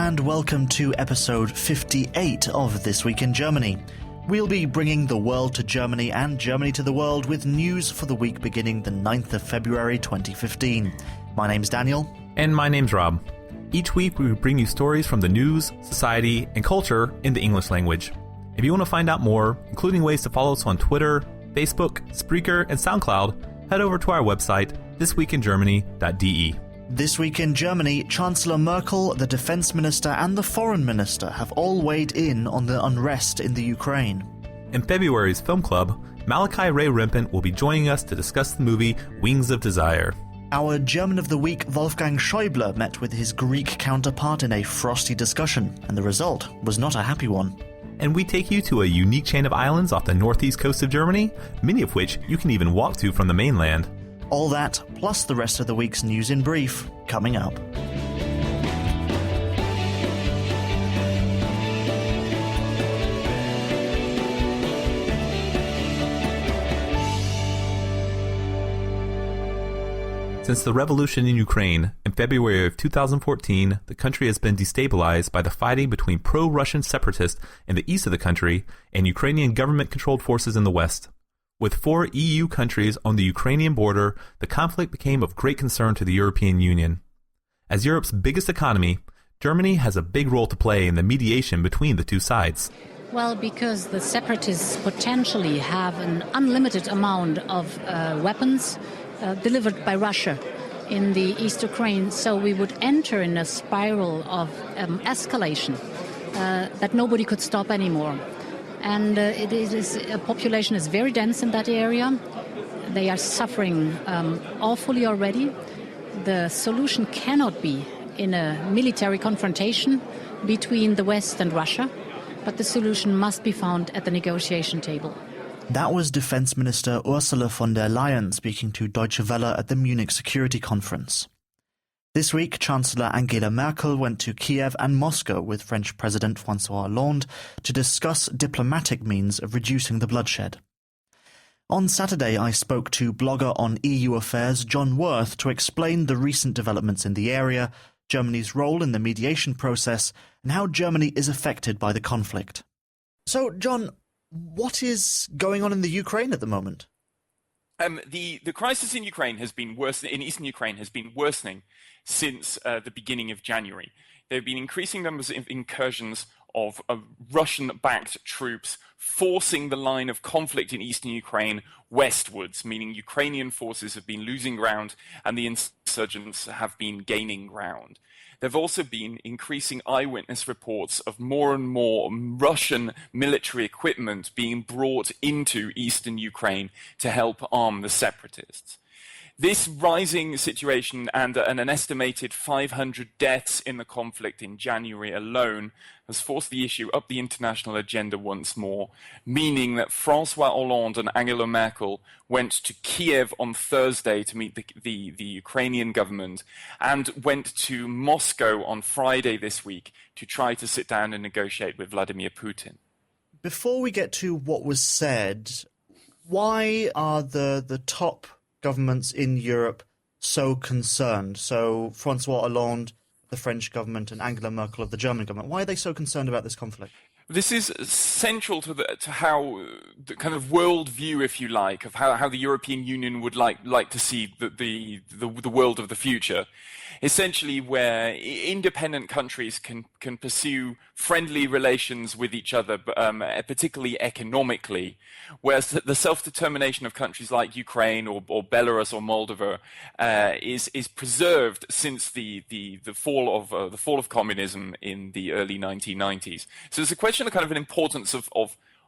and welcome to episode 58 of This Week in Germany. We'll be bringing the world to Germany and Germany to the world with news for the week beginning the 9th of February 2015. My name's Daniel. And my name's Rob. Each week we bring you stories from the news, society, and culture in the English language. If you want to find out more, including ways to follow us on Twitter, Facebook, Spreaker, and SoundCloud, head over to our website, thisweekingermany.de. This week in Germany, Chancellor Merkel, the Defense Minister, and the Foreign Minister have all weighed in on the unrest in the Ukraine. In February's film club, Malachi Ray Rempen will be joining us to discuss the movie Wings of Desire. Our German of the Week, Wolfgang Schäuble, met with his Greek counterpart in a frosty discussion, and the result was not a happy one. And we take you to a unique chain of islands off the northeast coast of Germany, many of which you can even walk to from the mainland. All that, plus the rest of the week's news in brief, coming up. Since the revolution in Ukraine in February of 2014, the country has been destabilized by the fighting between pro-Russian separatists in the east of the country and Ukrainian government-controlled forces in the west. With 4 EU countries on the Ukrainian border, the conflict became of great concern to the European Union. As Europe's biggest economy, Germany has a big role to play in the mediation between the two sides. Well, because the separatists potentially have an unlimited amount of weapons delivered by Russia in the East Ukraine, so we would enter in a spiral of escalation that nobody could stop anymore. And a population is very dense in that area. They are suffering awfully already. The solution cannot be in a military confrontation between the West and Russia, but the solution must be found at the negotiation table. That was Defense Minister Ursula von der Leyen speaking to Deutsche Welle at the Munich Security Conference. This week, Chancellor Angela Merkel went to Kiev and Moscow with French President François Hollande to discuss diplomatic means of reducing the bloodshed. On Saturday, I spoke to blogger on EU affairs John Worth to explain the recent developments in the area, Germany's role in the mediation process, and how Germany is affected by the conflict. So, John, what is going on in the Ukraine at the moment? The crisis in Ukraine has been in eastern Ukraine has been worsening since the beginning of January. There have been increasing numbers of incursions of Russian-backed troops forcing the line of conflict in eastern Ukraine westwards, meaning Ukrainian forces have been losing ground and the insurgents have been gaining ground. There have also been increasing eyewitness reports of more and more Russian military equipment being brought into eastern Ukraine to help arm the separatists. This rising situation and an estimated 500 deaths in the conflict in January alone has forced the issue up the international agenda once more, meaning that François Hollande and Angela Merkel went to Kiev on Thursday to meet the Ukrainian government and went to Moscow on Friday this week to try to sit down and negotiate with Vladimir Putin. Before we get to what was said, why are the top governments in Europe so concerned? So François Hollande, the French government, and Angela Merkel of the German government, why are they so concerned about this conflict? This is central to how the kind of worldview, if you like, of how the European Union would like to see the world of the future. Essentially, where independent countries can pursue friendly relations with each other, particularly economically, whereas the self-determination of countries like Ukraine or Belarus or Moldova is preserved since the fall of communism in the early 1990s. So there's a question of kind of an importance of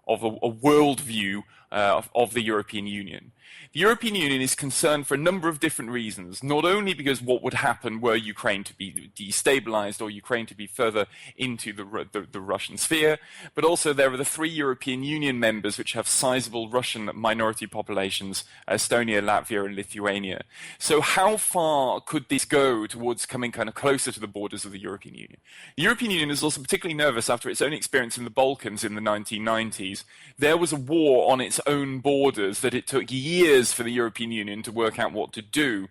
a worldview of the European Union. The European Union is concerned for a number of different reasons, not only because what would happen were Ukraine to be destabilized or Ukraine to be further into the Russian sphere, but also there are the 3 European Union members which have sizable Russian minority populations, Estonia, Latvia, and Lithuania. So how far could this go towards coming kind of closer to the borders of the European Union? The European Union is also particularly nervous after its own experience in the Balkans in the 1990s. There was a war on its own borders that it took years for the European Union to work out what to do.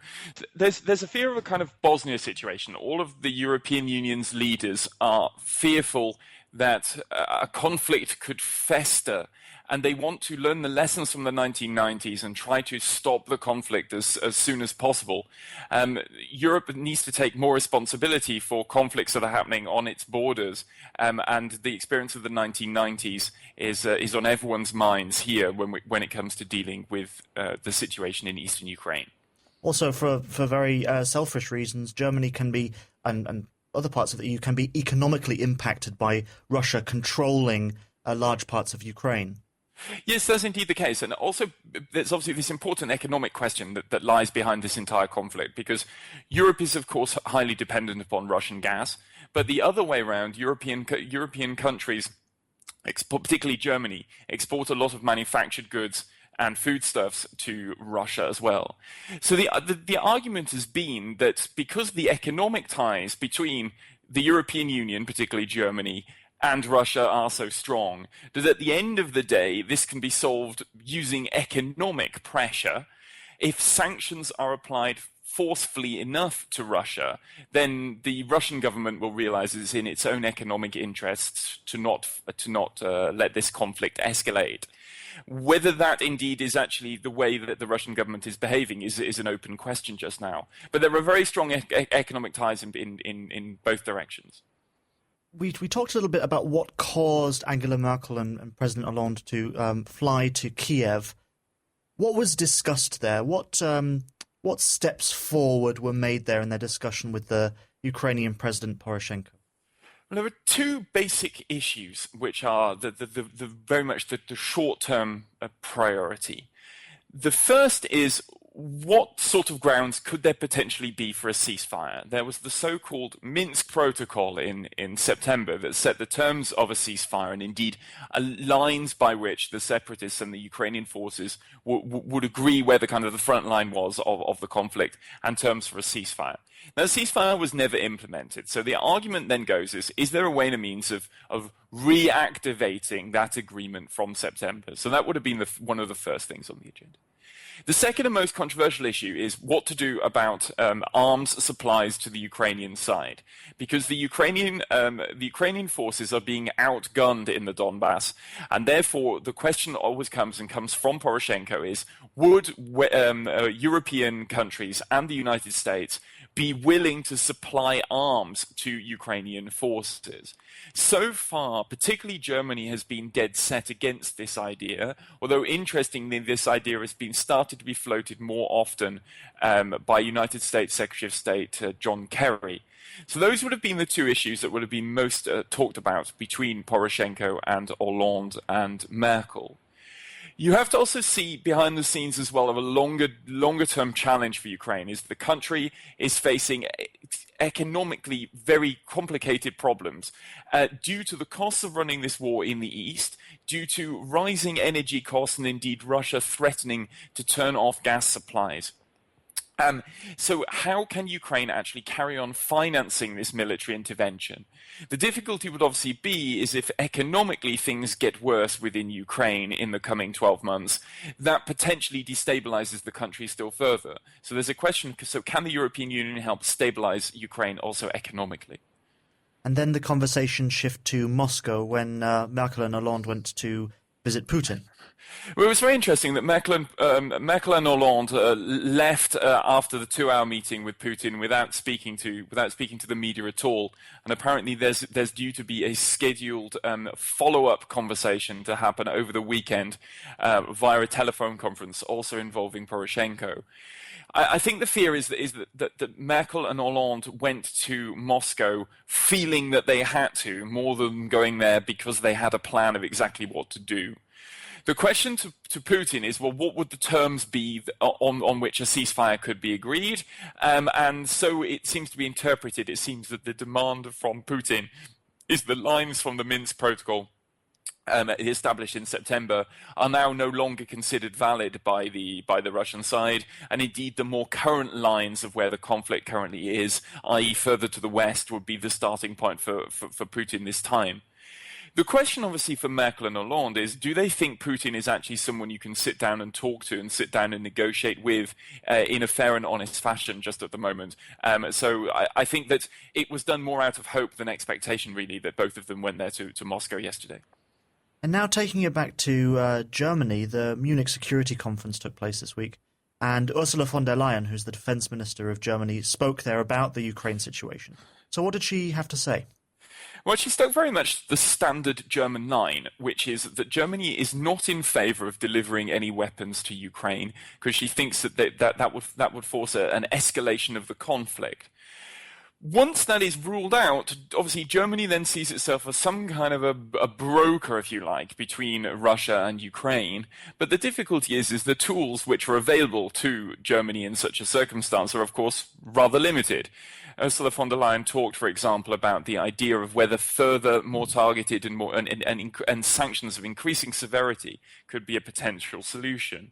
There's a fear of a kind of Bosnia situation. All of the European Union's leaders are fearful that a conflict could fester, and they want to learn the lessons from the 1990s and try to stop the conflict as soon as possible. Europe needs to take more responsibility for conflicts that are happening on its borders, and the experience of the 1990s is on everyone's minds here when it comes to dealing with the situation in eastern Ukraine. Also, for very selfish reasons, Germany can be, and other parts of the EU can be economically impacted by Russia controlling large parts of Ukraine. Yes, that's indeed the case. And also, there's obviously this important economic question that lies behind this entire conflict, because Europe is, of course, highly dependent upon Russian gas. But the other way around, European countries, particularly Germany, export a lot of manufactured goods and foodstuffs to Russia as well. So the argument has been that because the economic ties between the European Union, particularly Germany, and Russia are so strong, that at the end of the day, this can be solved using economic pressure. If sanctions are applied forcefully enough to Russia, then the Russian government will realize it's in its own economic interests to not let this conflict escalate. Whether that indeed is actually the way that the Russian government is behaving is an open question just now. But there are very strong economic ties in both directions. We talked a little bit about what caused Angela Merkel and President Hollande to fly to Kiev. What was discussed there? What steps forward were made there in their discussion with the Ukrainian President Poroshenko? Well, there are two basic issues which are very much the short-term priority. The first is, what sort of grounds could there potentially be for a ceasefire? There was the so-called Minsk Protocol in September that set the terms of a ceasefire, and indeed lines by which the separatists and the Ukrainian forces would agree where the kind of the front line was of the conflict, and terms for a ceasefire. Now, the ceasefire was never implemented, so the argument then goes is there a way and a means of reactivating that agreement from September? So that would have been one of the first things on the agenda. The second and most controversial issue is what to do about arms supplies to the Ukrainian side, because the Ukrainian forces are being outgunned in the Donbass, and therefore the question always comes from Poroshenko is, would European countries and the United States be willing to supply arms to Ukrainian forces? So far, particularly Germany has been dead set against this idea, although interestingly this idea has been started to be floated more often by United States Secretary of State John Kerry. So those would have been the two issues that would have been most talked about between Poroshenko and Hollande and Merkel. You have to also see behind the scenes as well of a longer term challenge for Ukraine. Is the country is facing economically very complicated problems due to the costs of running this war in the east, due to rising energy costs, and indeed Russia threatening to turn off gas supplies. So how can Ukraine actually carry on financing this military intervention? The difficulty would obviously be is if economically things get worse within Ukraine in the coming 12 months, that potentially destabilizes the country still further. So there's a question, so can the European Union help stabilize Ukraine also economically? And then the conversation shift to Moscow when Merkel and Hollande went to visit Putin. Well, it was very interesting that Merkel and Hollande left after the 2-hour meeting with Putin without speaking to the media at all. And apparently, there's due to be a scheduled follow-up conversation to happen over the weekend via a telephone conference, also involving Poroshenko. I think the fear is that Merkel and Hollande went to Moscow feeling that they had to, more than going there because they had a plan of exactly what to do. The question to Putin is, well, what would the terms be on which a ceasefire could be agreed? And so it seems to be interpreted, it seems that the demand from Putin is the lines from the Minsk Protocol established in September are now no longer considered valid by the Russian side, and indeed the more current lines of where the conflict currently is, i.e. further to the west, would be the starting point for Putin this time. The question, obviously, for Merkel and Hollande is, do they think Putin is actually someone you can sit down and talk to and sit down and negotiate with in a fair and honest fashion just at the moment? So I think that it was done more out of hope than expectation, really, that both of them went there to Moscow yesterday. And now taking it back to Germany, the Munich Security Conference took place this week, and Ursula von der Leyen, who's the defense minister of Germany, spoke there about the Ukraine situation. So what did she have to say? Well, she spoke very much the standard German line, which is that Germany is not in favour of delivering any weapons to Ukraine because she thinks that would force an escalation of the conflict. Once that is ruled out, obviously Germany then sees itself as some kind of a broker, if you like, between Russia and Ukraine. But the difficulty is the tools which are available to Germany in such a circumstance are, of course, rather limited. Ursula von der Leyen talked, for example, about the idea of whether further, more targeted and sanctions of increasing severity could be a potential solution.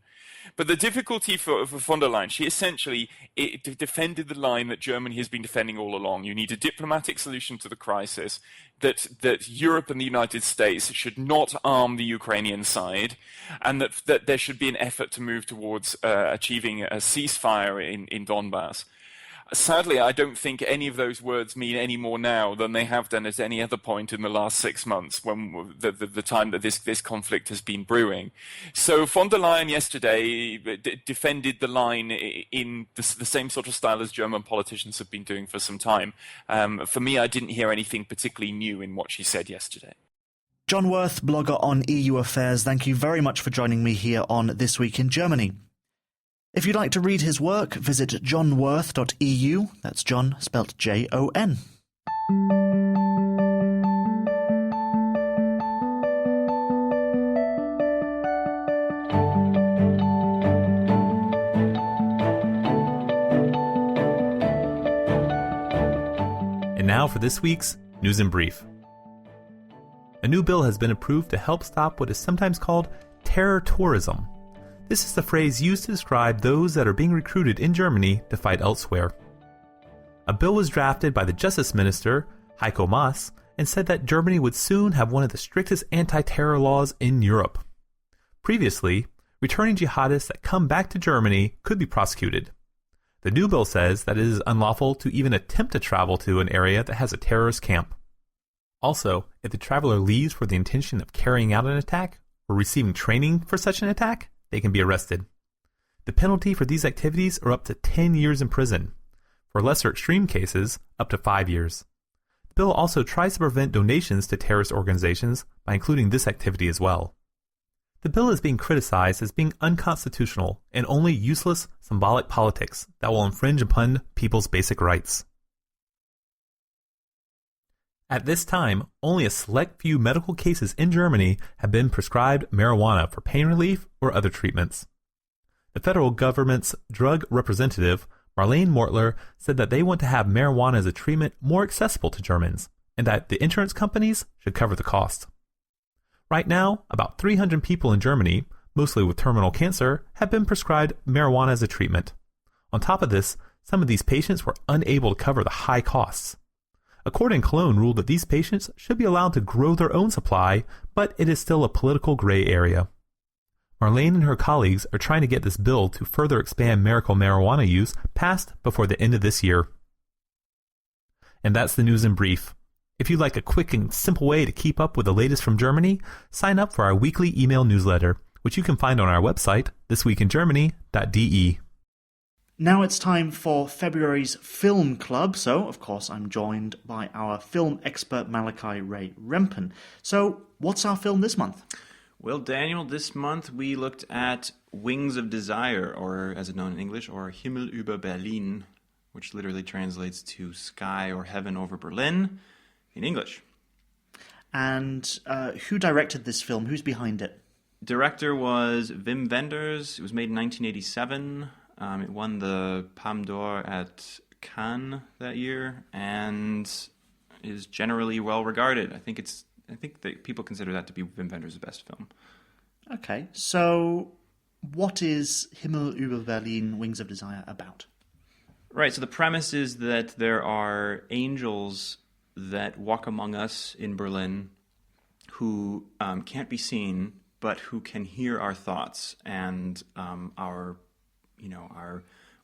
But the difficulty for von der Leyen, she essentially defended the line that Germany has been defending all along. You need a diplomatic solution to the crisis, that Europe and the United States should not arm the Ukrainian side, and that there should be an effort to move towards achieving a ceasefire in Donbass. Sadly, I don't think any of those words mean any more now than they have done at any other point in the last 6 months, when the time that this conflict has been brewing. So von der Leyen yesterday defended the line in the same sort of style as German politicians have been doing for some time. For me, I didn't hear anything particularly new in what she said yesterday. John Worth, blogger on EU affairs, thank you very much for joining me here on This Week in Germany. If you'd like to read his work, visit johnworth.eu. That's John, spelt Jon. And now for this week's News in Brief. A new bill has been approved to help stop what is sometimes called terror tourism. This is the phrase used to describe those that are being recruited in Germany to fight elsewhere. A bill was drafted by the Justice Minister, Heiko Maas, and said that Germany would soon have one of the strictest anti-terror laws in Europe. Previously, returning jihadists that come back to Germany could be prosecuted. The new bill says that it is unlawful to even attempt to travel to an area that has a terrorist camp. Also, if the traveler leaves for the intention of carrying out an attack or receiving training for such an attack, they can be arrested. The penalty for these activities are up to 10 years in prison. For lesser extreme cases, up to 5 years. The bill also tries to prevent donations to terrorist organizations by including this activity as well. The bill is being criticized as being unconstitutional and only useless symbolic politics that will infringe upon people's basic rights. At this time, only a select few medical cases in Germany have been prescribed marijuana for pain relief or other treatments. The federal government's drug representative, Marlene Mortler, said that they want to have marijuana as a treatment more accessible to Germans, and that the insurance companies should cover the cost. Right now, about 300 people in Germany, mostly with terminal cancer, have been prescribed marijuana as a treatment. On top of this, some of these patients were unable to cover the high costs. A court in Cologne ruled that these patients should be allowed to grow their own supply, but it is still a political gray area. Marlene and her colleagues are trying to get this bill to further expand medical marijuana use passed before the end of this year. And that's the news in brief. If you'd like a quick and simple way to keep up with the latest from Germany, sign up for our weekly email newsletter, which you can find on our website, thisweekingermany.de. Now it's time for February's Film Club, so of course I'm joined by our film expert Malachi Ray Rempen. So what's our film this month? Well, Daniel, this month we looked at Wings of Desire, or as it's known in English, or Himmel über Berlin, which literally translates to Sky or Heaven over Berlin in English. And who directed this film? Who's behind it? Director was Wim Wenders. It was made in 1987. It won the Palme d'Or at Cannes that year, and is generally well regarded. I think that people consider that to be Wim Wenders' best film. Okay, so what is Himmel über Berlin, Wings of Desire about? Right, so the premise is that there are angels that walk among us in Berlin who can't be seen, but who can hear our thoughts and our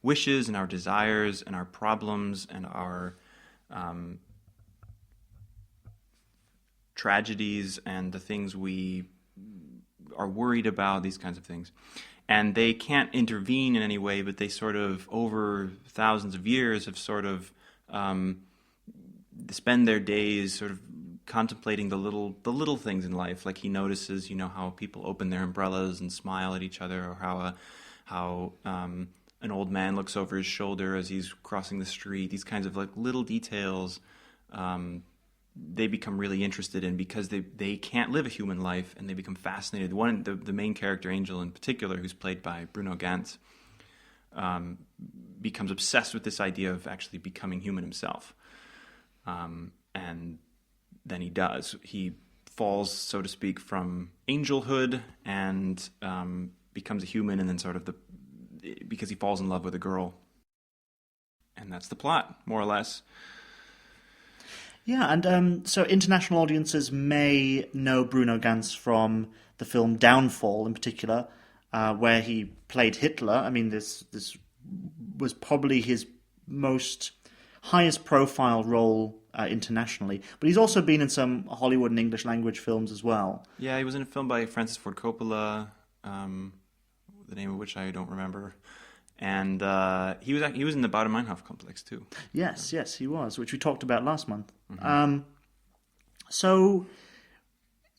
wishes and our desires and our problems and our tragedies and the things we are worried about, these kinds of things. And they can't intervene in any way, but they sort of, over thousands of years, have sort of spend their days sort of contemplating the little things in life. Like he notices, how people open their umbrellas and smile at each other, or how an old man looks over his shoulder as he's crossing the street. These kinds of like little details they become really interested in, because they can't live a human life, and they become fascinated. The main character, Angel in particular, who's played by Bruno Ganz, becomes obsessed with this idea of actually becoming human himself. And then he does. He falls, so to speak, from angelhood and becomes a human, and then sort of because he falls in love with a girl. And that's the plot, more or less. Yeah, and so international audiences may know Bruno Ganz from the film Downfall, in particular, where he played Hitler. I mean, this was probably his most highest profile role internationally. But he's also been in some Hollywood and English language films as well. Yeah, he was in a film by Francis Ford Coppola, the name of which I don't remember. And he was in the Baader Meinhof complex too. Yes, he was, which we talked about last month. Mm-hmm. So,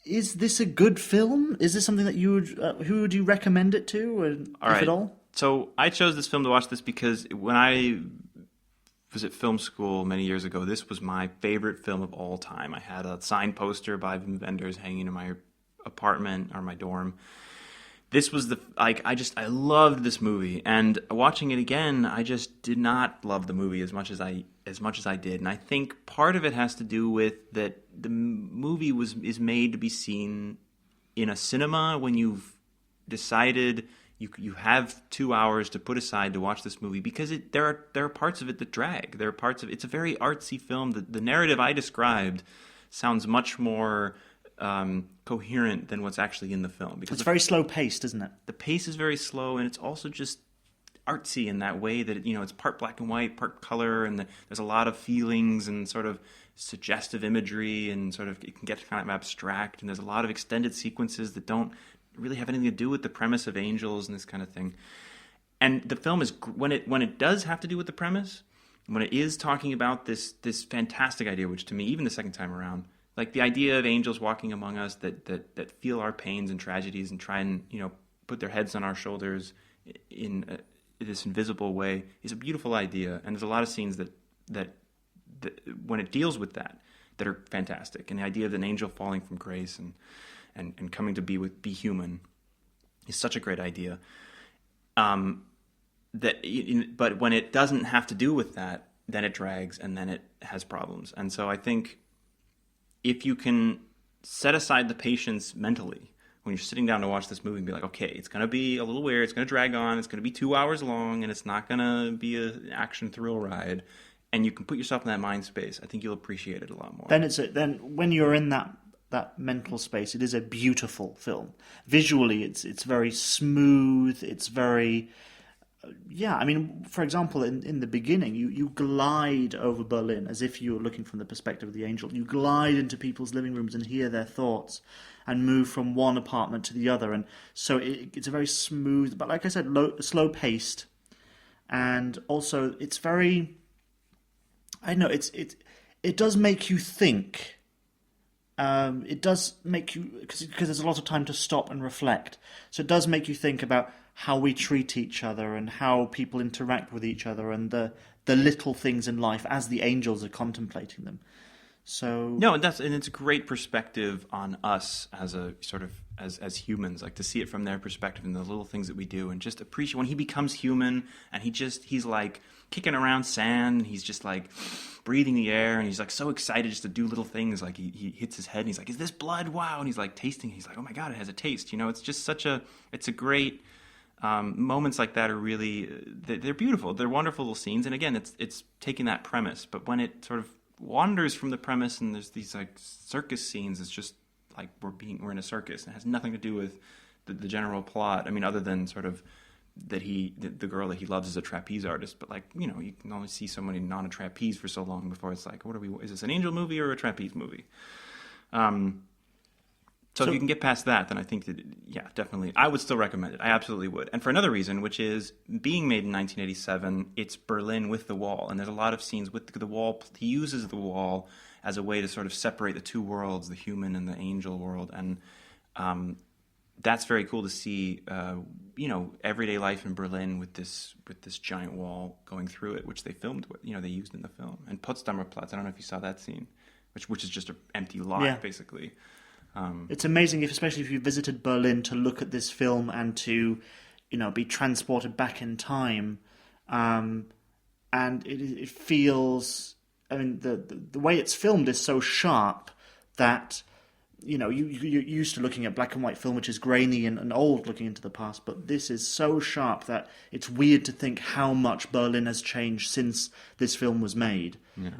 is this a good film? Is this something that who would you recommend it to, if at all? So I chose this film to watch this because when I was at film school many years ago, this was my favorite film of all time. I had a signed poster by Wim Wenders hanging in my apartment or my dorm. This was I loved this movie, and watching it again, I just did not love the movie as much as I did. And I think part of it has to do with that the movie is made to be seen in a cinema when you've decided you have 2 hours to put aside to watch this movie, because there are parts of it that drag. There are parts of it's a very artsy film. The narrative I described sounds much more coherent than what's actually in the film, because it's very slow paced, isn't it? The pace is very slow, and it's also just artsy in that way that it's part black and white, part color, and there's a lot of feelings and sort of suggestive imagery, and sort of it can get kind of abstract, and there's a lot of extended sequences that don't really have anything to do with the premise of angels and this kind of thing. And the film is, when it does have to do with the premise, when it is talking about this fantastic idea, which to me, even the second time around, like the idea of angels walking among us that feel our pains and tragedies and try and put their heads on our shoulders in this invisible way, is a beautiful idea. And there's a lot of scenes that when it deals with that are fantastic. And the idea of an angel falling from grace and coming to be human is such a great idea. But when it doesn't have to do with that, then it drags, and then it has problems. And so I think, if you can set aside the patience mentally when you're sitting down to watch this movie and be like, okay, it's going to be a little weird, it's going to drag on, it's going to be 2 hours long, and it's not going to be an action thrill ride, and you can put yourself in that mind space, I think you'll appreciate it a lot more. Then when you're in that mental space, it is a beautiful film. Visually, it's very smooth, it's very... I mean, for example, in the beginning, you glide over Berlin as if you were looking from the perspective of the angel. You glide into people's living rooms and hear their thoughts and move from one apartment to the other. And so it's a very smooth, but like I said, slow-paced. And also, it's very... I know, it does make you think. It does make you... Because there's a lot of time to stop and reflect. So it does make you think about how we treat each other and how people interact with each other and the little things in life as the angels are contemplating them. So and it's a great perspective on us as a sort of as humans, like to see it from their perspective and the little things that we do, and just appreciate when he becomes human and he's like kicking around sand, and he's just like breathing the air, and he's like so excited just to do little things, like he hits his head and he's like, is this blood? Wow. And he's like tasting, he's like, oh my God, it has a taste. It's just it's a great moments like that are really, they're beautiful. They're wonderful little scenes. And again, it's taking that premise, but when it sort of wanders from the premise and there's these like circus scenes, it's just like we're in a circus. It has nothing to do with the general plot. I mean, other than sort of that the girl that he loves is a trapeze artist, but like, you know, you can only see somebody on a trapeze for so long before it's like, is this an angel movie or a trapeze movie? So if you can get past that, then I think that, yeah, definitely, I would still recommend it. I absolutely would. And for another reason, which is being made in 1987, it's Berlin with the wall. And there's a lot of scenes with the wall. He uses the wall as a way to sort of separate the two worlds, the human and the angel world. And that's very cool to see, everyday life in Berlin with this giant wall going through it, which they filmed with, they used in the film. And Potsdamer Platz, I don't know if you saw that scene, which is just an empty lot, basically. It's amazing, especially if you visited Berlin, to look at this film and to, be transported back in time. And it feels, I mean, the way it's filmed is so sharp that, you're used to looking at black and white film, which is grainy and old, looking into the past. But this is so sharp that it's weird to think how much Berlin has changed since this film was made. Yeah.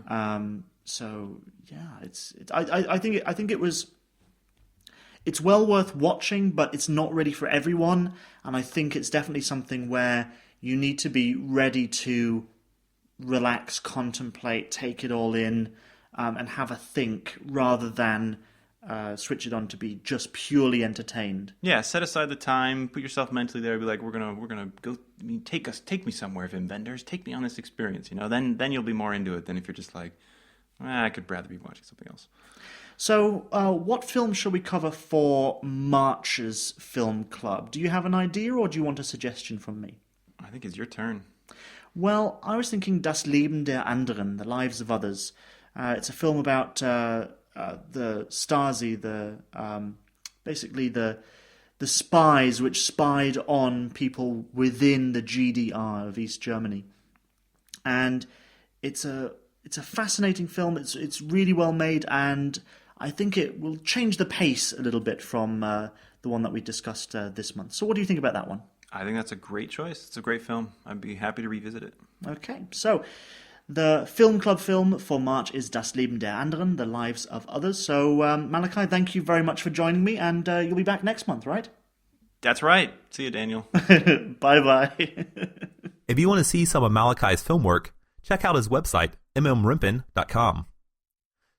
I think it was. It's well worth watching, but it's not really for everyone. And I think it's definitely something where you need to be ready to relax, contemplate, take it all in, and have a think, rather than switch it on to be just purely entertained. Yeah, set aside the time, put yourself mentally there, be like, we're gonna go. Take me somewhere, Wim Wenders. Take me on this experience. Then you'll be more into it than if you're just like, I could rather be watching something else. So, what film shall we cover for March's film club? Do you have an idea, or do you want a suggestion from me? I think it's your turn. Well, I was thinking Das Leben der Anderen, The Lives of Others. It's a film about the Stasi, basically the spies which spied on people within the GDR of East Germany, and it's a fascinating film. It's really well made, and I think it will change the pace a little bit from the one that we discussed this month. So what do you think about that one? I think that's a great choice. It's a great film. I'd be happy to revisit it. Okay, so the film club film for March is Das Leben der Anderen, The Lives of Others. So Malachi, thank you very much for joining me, and you'll be back next month, right? That's right. See you, Daniel. Bye-bye. If you want to see some of Malachi's film work, check out his website, mmrempen.com.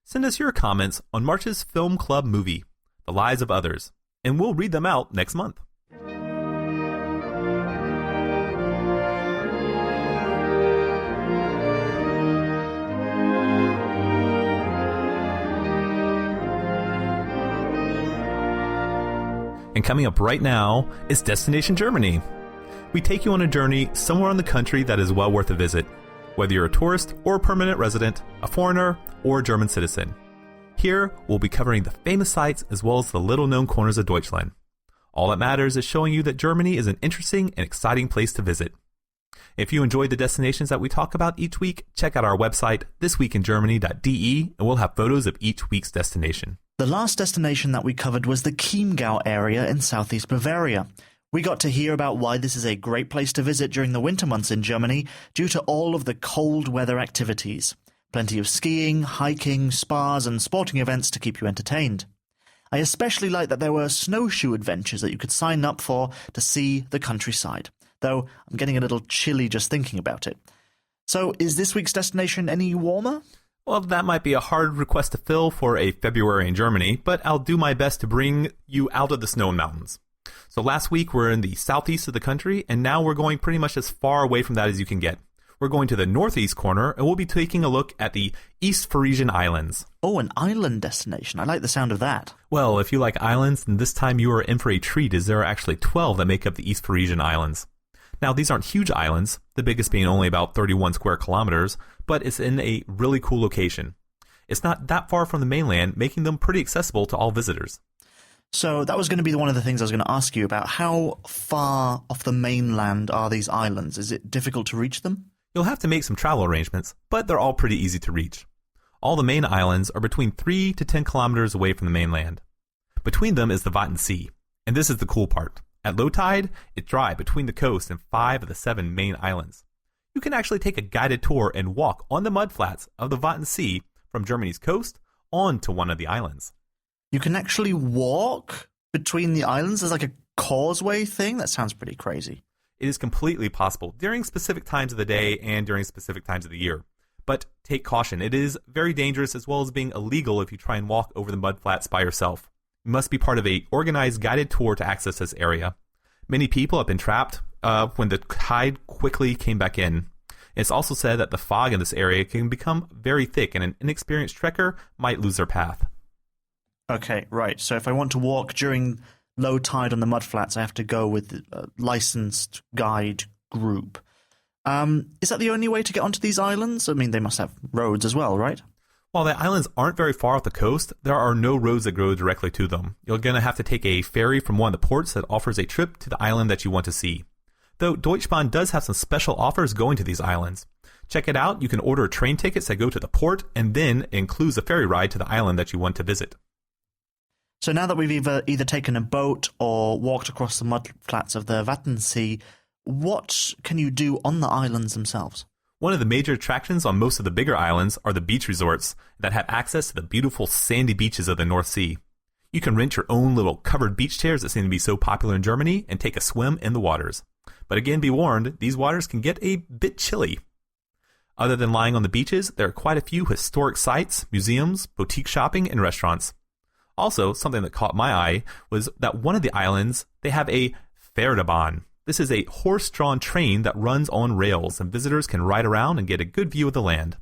Send us your comments on March's Film Club movie, The Lives of Others, and we'll read them out next month. And coming up right now is Destination Germany. We take you on a journey somewhere in the country that is well worth a visit, whether you're a tourist or a permanent resident, a foreigner, or a German citizen. Here, we'll be covering the famous sites as well as the little-known corners of Deutschland. All that matters is showing you that Germany is an interesting and exciting place to visit. If you enjoyed the destinations that we talk about each week, check out our website, thisweekingermany.de, and we'll have photos of each week's destination. The last destination that we covered was the Chiemgau area in southeast Bavaria. We got to hear about why this is a great place to visit during the winter months in Germany due to all of the cold weather activities. Plenty of skiing, hiking, spas and sporting events to keep you entertained. I especially liked that there were snowshoe adventures that you could sign up for to see the countryside, though I'm getting a little chilly just thinking about it. So is this week's destination any warmer? Well, that might be a hard request to fill for a February in Germany, but I'll do my best to bring you out of the snow and mountains. So last week we're in the southeast of the country, and now we're going pretty much as far away from that as you can get. We're going to the northeast corner, and we'll be taking a look at the East Frisian Islands. Oh, an island destination. I like the sound of that. Well, if you like islands, then this time you are in for a treat, as there are actually 12 that make up the East Frisian Islands. Now, these aren't huge islands, the biggest being only about 31 square kilometers, but it's in a really cool location. It's not that far from the mainland, making them pretty accessible to all visitors. So that was going to be one of the things I was going to ask you about. How far off the mainland are these islands? Is it difficult to reach them? You'll have to make some travel arrangements, but they're all pretty easy to reach. All the main islands are between 3 to 10 kilometers away from the mainland. Between them is the Wadden Sea, and this is the cool part. At low tide, it's dry between the coast and 5 of the 7 main islands. You can actually take a guided tour and walk on the mudflats of the Wadden Sea from Germany's coast on to one of the islands. You can actually walk between the islands? There's like a causeway thing? That sounds pretty crazy. It is completely possible during specific times of the day and during specific times of the year. But take caution. It is very dangerous as well as being illegal if you try and walk over the mudflats by yourself. You must be part of an organized guided tour to access this area. Many people have been trapped when the tide quickly came back in. It's also said that the fog in this area can become very thick and an inexperienced trekker might lose their path. Okay, right. So if I want to walk during low tide on the mudflats, I have to go with a licensed guide group. Is that the only way to get onto these islands? I mean, they must have roads as well, right? While the islands aren't very far off the coast, there are no roads that go directly to them. You're going to have to take a ferry from one of the ports that offers a trip to the island that you want to see. Though Deutsche Bahn does have some special offers going to these islands. Check it out. You can order train tickets that go to the port, and then it includes a ferry ride to the island that you want to visit. So now that we've either taken a boat or walked across the mudflats of the Wattensee, what can you do on the islands themselves? One of the major attractions on most of the bigger islands are the beach resorts that have access to the beautiful sandy beaches of the North Sea. You can rent your own little covered beach chairs that seem to be so popular in Germany and take a swim in the waters. But again, be warned, these waters can get a bit chilly. Other than lying on the beaches, there are quite a few historic sites, museums, boutique shopping, and restaurants. Also, something that caught my eye was that one of the islands, they have a Pferdebahn. This is a horse-drawn train that runs on rails, and visitors can ride around and get a good view of the land.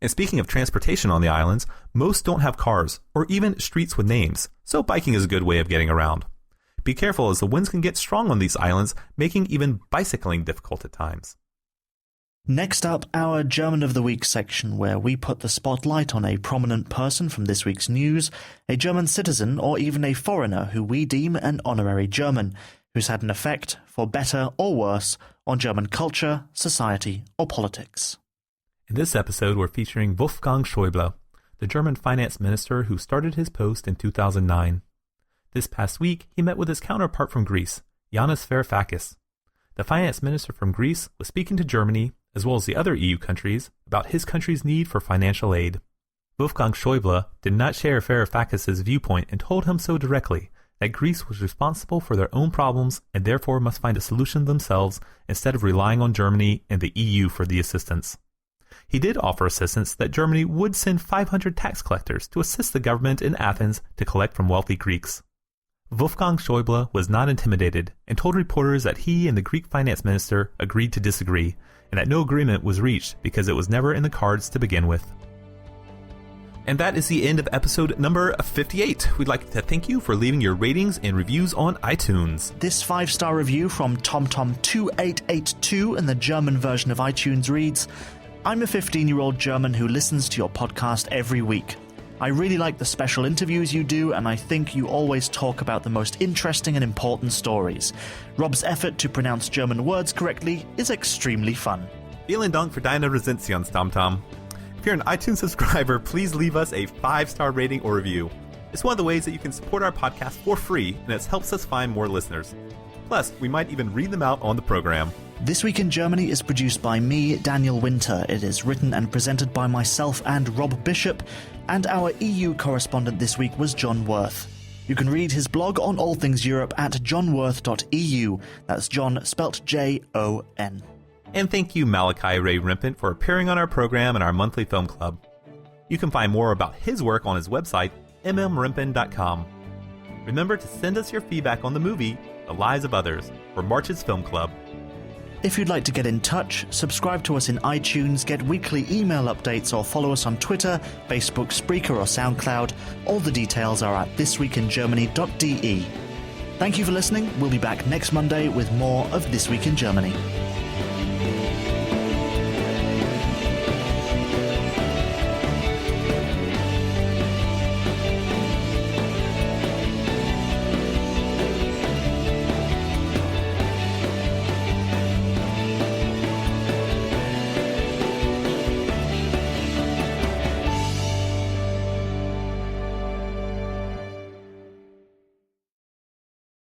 And speaking of transportation on the islands, most don't have cars, or even streets with names, so biking is a good way of getting around. Be careful as the winds can get strong on these islands, making even bicycling difficult at times. Next up, our German of the Week section, where we put the spotlight on a prominent person from this week's news, a German citizen or even a foreigner who we deem an honorary German, who's had an effect, for better or worse, on German culture, society, or politics. In this episode, we're featuring Wolfgang Schäuble, the German finance minister who started his post in 2009. This past week, he met with his counterpart from Greece, Yanis Varoufakis. The finance minister from Greece was speaking to Germany, as well as the other EU countries, about his country's need for financial aid. Wolfgang Schäuble did not share Varoufakis' viewpoint and told him so directly, that Greece was responsible for their own problems and therefore must find a solution themselves instead of relying on Germany and the EU for the assistance. He did offer assistance that Germany would send 500 tax collectors to assist the government in Athens to collect from wealthy Greeks. Wolfgang Schäuble was not intimidated and told reporters that he and the Greek finance minister agreed to disagree and that no agreement was reached because it was never in the cards to begin with. And that is the end of episode number 58. We'd like to thank you for leaving your ratings and reviews on iTunes. This 5-star review from TomTom2882 in the German version of iTunes reads, "I'm a 15-year-old German who listens to your podcast every week. I really like the special interviews you do, and I think you always talk about the most interesting and important stories. Rob's effort to pronounce German words correctly is extremely fun." Vielen Dank für deine Rezensions, TomTom. If you're an iTunes subscriber, please leave us a 5-star rating or review. It's one of the ways that you can support our podcast for free, and it helps us find more listeners. Plus, we might even read them out on the program. This Week in Germany is produced by me, Daniel Winter. It is written and presented by myself and Rob Bishop, and our EU correspondent this week was John Worth. You can read his blog on all things Europe at johnworth.eu. That's John spelt Jon. And thank you, Malachi Ray Rempen, for appearing on our program and our monthly film club. You can find more about his work on his website, mmrempen.com. Remember to send us your feedback on the movie, The Lives of Others, for March's Film Club. If you'd like to get in touch, subscribe to us in iTunes, get weekly email updates, or follow us on Twitter, Facebook, Spreaker, or SoundCloud, all the details are at thisweekingermany.de. Thank you for listening. We'll be back next Monday with more of This Week in Germany.